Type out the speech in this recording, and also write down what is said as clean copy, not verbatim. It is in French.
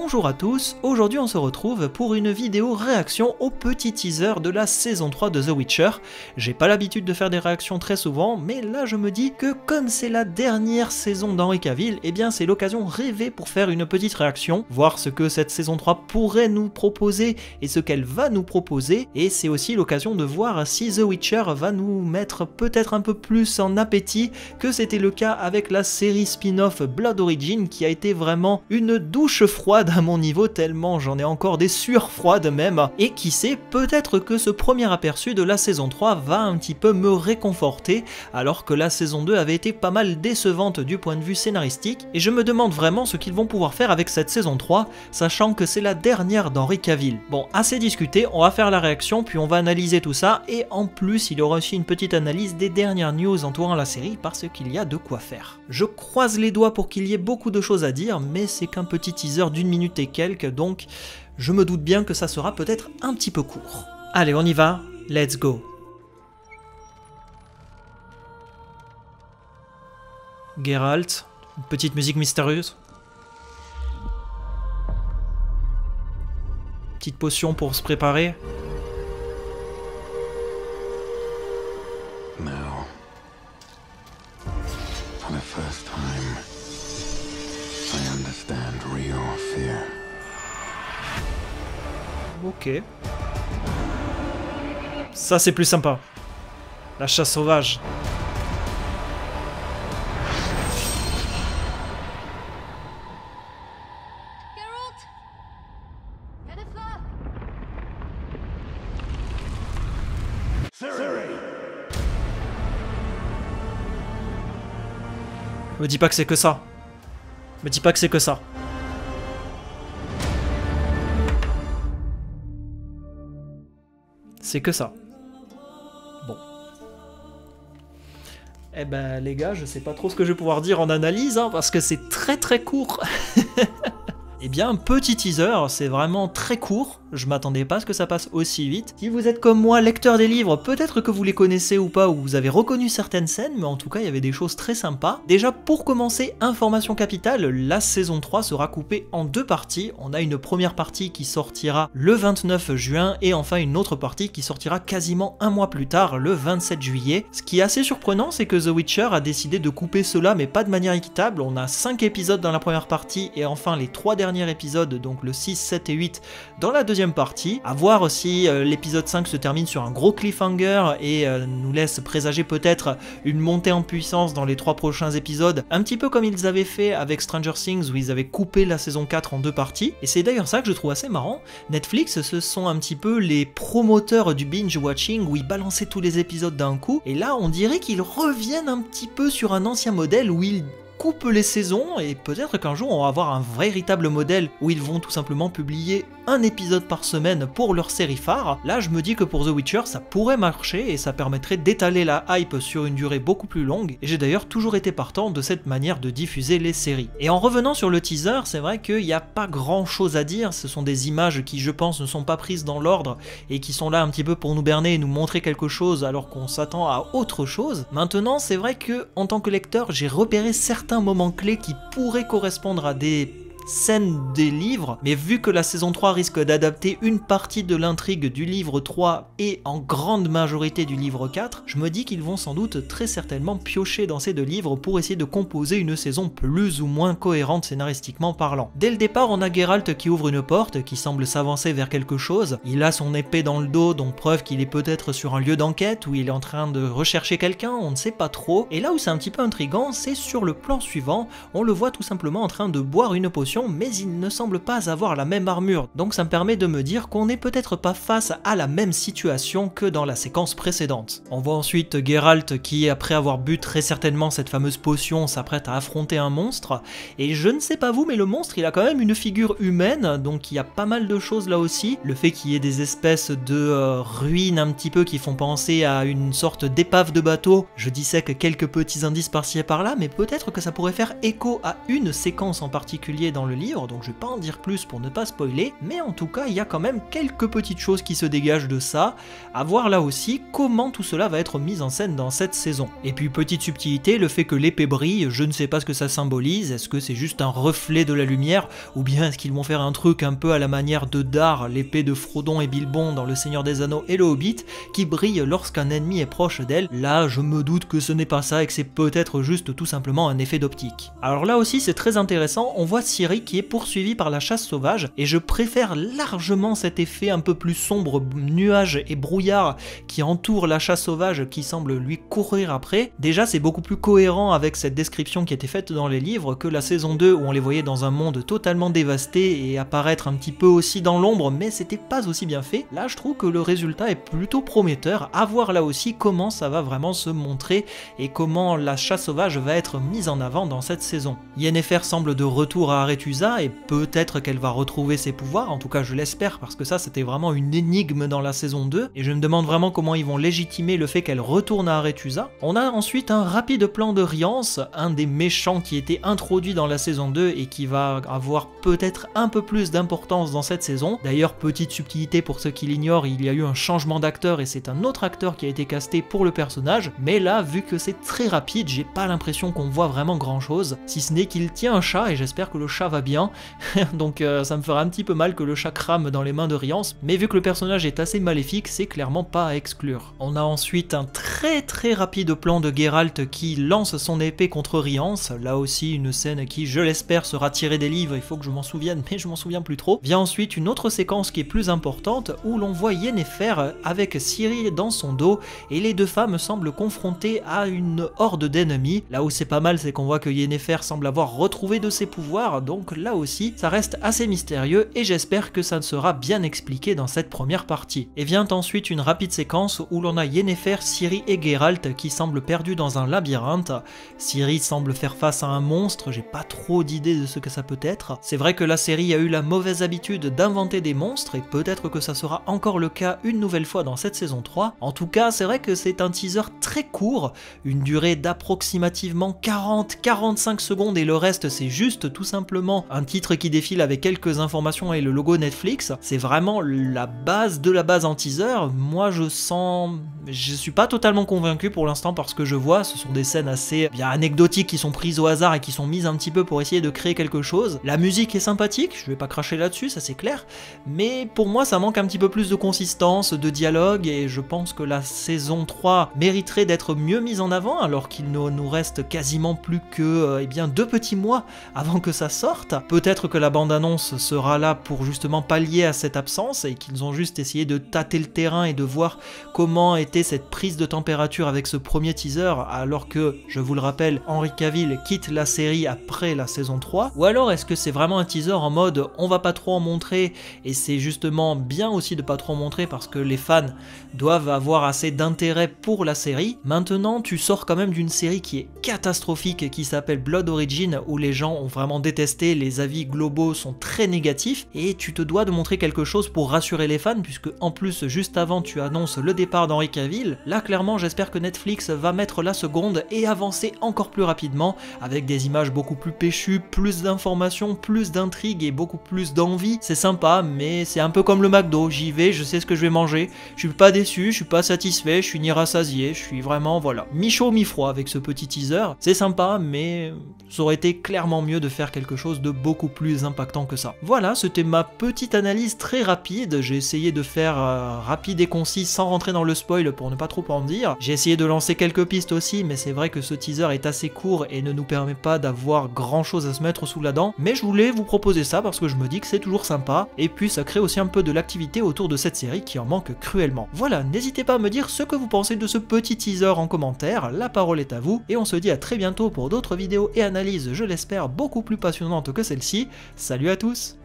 Bonjour à tous, aujourd'hui on se retrouve pour une vidéo réaction au petit teaser de la saison 3 de The Witcher. J'ai pas l'habitude de faire des réactions très souvent, mais là je me dis que comme c'est la dernière saison d'Henry Cavill, eh bien c'est l'occasion rêvée pour faire une petite réaction, voir ce que cette saison 3 pourrait nous proposer et ce qu'elle va nous proposer, et c'est aussi l'occasion de voir si The Witcher va nous mettre peut-être un peu plus en appétit que c'était le cas avec la série spin-off Blood Origin qui a été vraiment une douche froide à mon niveau tellement j'en ai encore des sueurs froides même, et qui sait, peut-être que ce premier aperçu de la saison 3 va un petit peu me réconforter alors que la saison 2 avait été pas mal décevante du point de vue scénaristique, et je me demande vraiment ce qu'ils vont pouvoir faire avec cette saison 3 sachant que c'est la dernière d'Henry Cavill. Bon, assez discuté, on va faire la réaction puis on va analyser tout ça, et en plus il y aura aussi une petite analyse des dernières news entourant la série parce qu'il y a de quoi faire. Je croise les doigts pour qu'il y ait beaucoup de choses à dire, mais c'est qu'un petit teaser d'une minute et quelques, donc je me doute bien que ça sera peut-être un petit peu court. Allez, on y va, let's go. Geralt, une petite musique mystérieuse. Petite potion pour se préparer. Now, for the first time, I understand real fear. Ok. Ça c'est plus sympa. La chasse sauvage. Me dis pas que c'est que ça. Me dis pas que c'est que ça. C'est que ça. Bon. Eh ben les gars, je sais pas trop ce que je vais pouvoir dire en analyse, hein, parce que c'est très très court. Eh bien, un petit teaser, c'est vraiment très court, je m'attendais pas à ce que ça passe aussi vite. Si vous êtes comme moi, lecteur des livres, peut-être que vous les connaissez ou pas, ou vous avez reconnu certaines scènes, mais en tout cas, il y avait des choses très sympas. Déjà, pour commencer, information capitale, la saison 3 sera coupée en deux parties. On a une première partie qui sortira le 29 juin, et enfin une autre partie qui sortira quasiment un mois plus tard, le 27 juillet. Ce qui est assez surprenant, c'est que The Witcher a décidé de couper cela, mais pas de manière équitable. On a 5 épisodes dans la première partie, et enfin les 3 derniers épisode, donc le 6, 7 et 8 dans la deuxième partie. À voir si l'épisode 5 se termine sur un gros cliffhanger et nous laisse présager peut-être une montée en puissance dans les 3 prochains épisodes, un petit peu comme ils avaient fait avec Stranger Things où ils avaient coupé la saison 4 en 2 parties. Et c'est d'ailleurs ça que je trouve assez marrant. Netflix, ce sont un petit peu les promoteurs du binge-watching où ils balançaient tous les épisodes d'un coup, et là on dirait qu'ils reviennent un petit peu sur un ancien modèle où ils coupe les saisons, et peut-être qu'un jour on va avoir un véritable modèle où ils vont tout simplement publier un épisode par semaine pour leur série phare. Là je me dis que pour The Witcher ça pourrait marcher et ça permettrait d'étaler la hype sur une durée beaucoup plus longue, et j'ai d'ailleurs toujours été partant de cette manière de diffuser les séries. Et en revenant sur le teaser, c'est vrai qu'il n'y a pas grand chose à dire, ce sont des images qui je pense ne sont pas prises dans l'ordre et qui sont là un petit peu pour nous berner et nous montrer quelque chose alors qu'on s'attend à autre chose. Maintenant c'est vrai que en tant que lecteur j'ai repéré certains moments clés qui pourraient correspondre à des scènes des livres, mais vu que la saison 3 risque d'adapter une partie de l'intrigue du livre 3 et en grande majorité du livre 4, je me dis qu'ils vont sans doute très certainement piocher dans ces deux livres pour essayer de composer une saison plus ou moins cohérente scénaristiquement parlant. Dès le départ, on a Geralt qui ouvre une porte, qui semble s'avancer vers quelque chose, il a son épée dans le dos, donc preuve qu'il est peut-être sur un lieu d'enquête où il est en train de rechercher quelqu'un, on ne sait pas trop, et là où c'est un petit peu intriguant, c'est sur le plan suivant, on le voit tout simplement en train de boire une potion, mais il ne semble pas avoir la même armure, donc ça me permet de me dire qu'on n'est peut-être pas face à la même situation que dans la séquence précédente. On voit ensuite Geralt qui, après avoir bu très certainement cette fameuse potion, s'apprête à affronter un monstre, et je ne sais pas vous, mais le monstre il a quand même une figure humaine, donc il y a pas mal de choses là aussi, le fait qu'il y ait des espèces de ruines un petit peu qui font penser à une sorte d'épave de bateau, je dissèque quelques petits indices par-ci et par-là, mais peut-être que ça pourrait faire écho à une séquence en particulier dans le livre, donc je vais pas en dire plus pour ne pas spoiler, mais en tout cas il y a quand même quelques petites choses qui se dégagent de ça, à voir là aussi comment tout cela va être mis en scène dans cette saison. Et puis petite subtilité, le fait que l'épée brille, je ne sais pas ce que ça symbolise, est-ce que c'est juste un reflet de la lumière, ou bien est-ce qu'ils vont faire un truc un peu à la manière de Dar, l'épée de Frodon et Bilbon dans Le Seigneur des Anneaux et le Hobbit, qui brille lorsqu'un ennemi est proche d'elle. Là je me doute que ce n'est pas ça et que c'est peut-être juste tout simplement un effet d'optique. Alors là aussi c'est très intéressant, on voit Ciri qui est poursuivie par la chasse sauvage, et je préfère largement cet effet un peu plus sombre, nuages et brouillard qui entoure la chasse sauvage qui semble lui courir après. Déjà c'est beaucoup plus cohérent avec cette description qui était faite dans les livres que la saison 2 où on les voyait dans un monde totalement dévasté et apparaître un petit peu aussi dans l'ombre, mais c'était pas aussi bien fait. Là je trouve que le résultat est plutôt prometteur, à voir là aussi comment ça va vraiment se montrer et comment la chasse sauvage va être mise en avant dans cette saison. Yennefer semble de retour à Aretusa et peut-être qu'elle va retrouver ses pouvoirs, en tout cas je l'espère parce que ça c'était vraiment une énigme dans la saison 2 et je me demande vraiment comment ils vont légitimer le fait qu'elle retourne à Aretusa. On a ensuite un rapide plan de Rience, un des méchants qui était introduit dans la saison 2 et qui va avoir peut-être un peu plus d'importance dans cette saison. D'ailleurs petite subtilité pour ceux qui l'ignorent, il y a eu un changement d'acteur et c'est un autre acteur qui a été casté pour le personnage, mais là vu que c'est très rapide, j'ai pas l'impression qu'on voit vraiment grand chose, si ce n'est qu'il tient un chat et j'espère que le chat va bien, donc ça me fera un petit peu mal que le chat crame dans les mains de Rience, mais vu que le personnage est assez maléfique, c'est clairement pas à exclure. On a ensuite un très rapide plan de Geralt qui lance son épée contre Rience, là aussi une scène qui je l'espère sera tirée des livres, il faut que je m'en souvienne mais je m'en souviens plus trop. Vient ensuite une autre séquence qui est plus importante où l'on voit Yennefer avec Ciri dans son dos et les deux femmes semblent confrontées à une horde d'ennemis. Là où c'est pas mal c'est qu'on voit que Yennefer semble avoir retrouvé de ses pouvoirs, donc là aussi ça reste assez mystérieux et j'espère que ça sera bien expliqué dans cette première partie. Et vient ensuite une rapide séquence où l'on a Yennefer, Ciri et Geralt qui semblent perdus dans un labyrinthe. Ciri semble faire face à un monstre, j'ai pas trop d'idées de ce que ça peut être. C'est vrai que la série a eu la mauvaise habitude d'inventer des monstres et peut-être que ça sera encore le cas une nouvelle fois dans cette saison 3. En tout cas c'est vrai que c'est un teaser très court, une durée d'approximativement 40-45 secondes et le reste c'est juste tout simplement un titre qui défile avec quelques informations et le logo Netflix. C'est vraiment la base de la base en teaser. Moi je suis pas totalement convaincu pour l'instant parce que je vois ce sont des scènes assez bien anecdotiques qui sont prises au hasard et qui sont mises un petit peu pour essayer de créer quelque chose. La musique est sympathique, je vais pas cracher là-dessus, ça c'est clair, mais pour moi ça manque un petit peu plus de consistance, de dialogue et je pense que la saison 3 mériterait d'être mieux mise en avant alors qu'il ne nous reste quasiment plus que 2 petits mois avant que ça sorte. Peut-être que la bande-annonce sera là pour justement pallier à cette absence et qu'ils ont juste essayé de tâter le terrain et de voir comment était cette prise de température avec ce premier teaser alors que, je vous le rappelle, Henry Cavill quitte la série après la saison 3. Ou alors est-ce que c'est vraiment un teaser en mode on va pas trop en montrer et c'est justement bien aussi de pas trop en montrer parce que les fans doivent avoir assez d'intérêt pour la série. Maintenant tu sors quand même d'une série qui est catastrophique qui s'appelle Blood Origin où les gens ont vraiment détesté, les avis globaux sont très négatifs et tu te dois de montrer quelque chose pour rassurer les fans puisque en plus juste avant tu annonces le départ d'Henry Cavill. Là clairement j'espère que Netflix va mettre la seconde et avancer encore plus rapidement avec des images beaucoup plus péchues, plus d'informations, plus d'intrigues et beaucoup plus d'envie. C'est sympa mais c'est un peu comme le McDo, j'y vais, je sais ce que je vais manger, je suis pas déçu, je suis pas satisfait, je suis ni rassasié, je suis vraiment voilà, mi-chaud mi-froid avec ce petit teaser. C'est sympa mais ça aurait été clairement mieux de faire quelque chose de beaucoup plus impactant que ça. Voilà, c'était ma petite analyse très rapide, j'ai essayé de faire rapide et concis sans rentrer dans le spoil pour ne pas trop en dire. J'ai essayé de lancer quelques pistes aussi mais c'est vrai que ce teaser est assez court et ne nous permet pas d'avoir grand chose à se mettre sous la dent, mais je voulais vous proposer ça parce que je me dis que c'est toujours sympa et puis ça crée aussi un peu de l'activité autour de cette série qui en manque cruellement. Voilà, n'hésitez pas à me dire ce que vous pensez de ce petit teaser en commentaire, la parole est à vous et on se dit à très bientôt pour d'autres vidéos et analyses, je l'espère, beaucoup plus passionnantes que celle-ci. Salut à tous!